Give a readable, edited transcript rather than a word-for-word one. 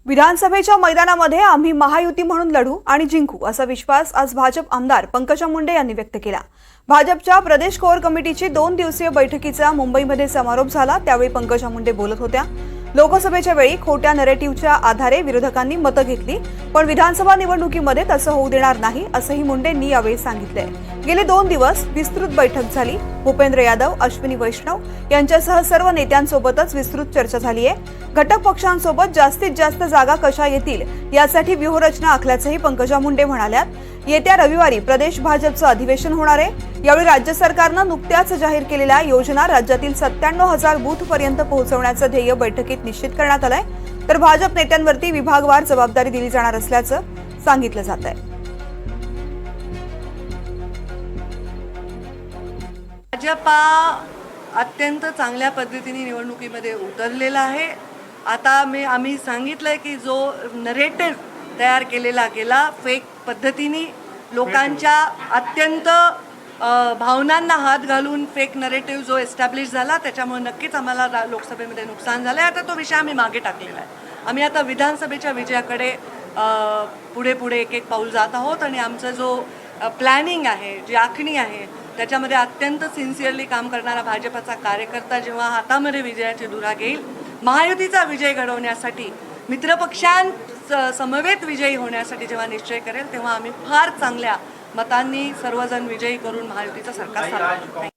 विधानसभेच्या मैदानामध्ये आम्ही महायुती म्हणून लढू आणि जिंकू असा विश्वास आज भाजप आमदार पंकजा मुंडे यांनी व्यक्त केला। भाजपच्या प्रदेश कोर कमिटीची 2 दिवसीय बैठकीचा मुंबईमध्ये समारोप झाला। त्यावेळी पंकजा मुंडे बोलत होत्या। लोकसभेच्या वेळी खोट्या नरेटिव्हच्या आधारे विरोधकांनी मतं घेतली, पण विधानसभा निवडणुकीमध्ये तसं होऊ देणार नाही असंही मुंडेंनी यावेळी सांगितले। गेले 2 दिवस विस्तृत बैठक झाली। भूपेंद्र यादव, अश्विनी वैष्णव यांच्यासह सर्व नेत्यांसोबतच विस्तृत चर्चा झाली आहे। घटक पक्षांसोबत जास्तीत जास्त जागा कशा येतील यासाठी व्यूहरचना आखल्याचंही पंकजा मुंडे म्हणाल्या। येत्या रविवारी प्रदेश भाजपचं अधिवेशन होणार आहे। यावेळी राज्य सरकारनं नुकत्याच जाहीर केलेल्या योजना राज्यातील 97,000 बूथपर्यंत पोहोचवण्याचं ध्येय बैठकीत निश्चित करण्यात आलंय। तर भाजप नेत्यांवरती विभागवार जबाबदारी दिली जाणार असल्याचं सांगितलं जात आहे। भाजपा अत्यंत चांगल्या पद्धतीने निवडणुकीमध्ये उतरलेला आहे। आता आम्ही सांगितलंय की जो नरेटिव्ह तयार केलेला गेला फेक पद्धतीने लोकांच्या अत्यंत भावनांना हात घालून फेक नरेटिव्ह जो एस्टॅब्लिश झाला त्याच्यामुळे नक्कीच आम्हाला लोकसभेमध्ये नुकसान झालं आहे। आता तो विषय आम्ही मागे टाकलेला आहे। आम्ही आता विधानसभेच्या विजयाकडे पुढे एक पाऊल जात आहोत आणि आमचा जो प्लॅनिंग आहे, जी आखणी आहे त्याच्यामध्ये अत्यंत सिन्सिअरली काम करणारा भाजपचा कार्यकर्ता जेव्हा हातामध्ये विजयाची धुरा घेईल, महायुतीचा विजय घडवण्यासाठी, मित्रपक्षांसमवेत विजयी होण्यासाठी जेव्हा निश्चय करेल तेव्हा आम्ही फार चांगल्या मतांनी सर्वजण विजयी करून महायुतीचं सरकार स्थापन करू।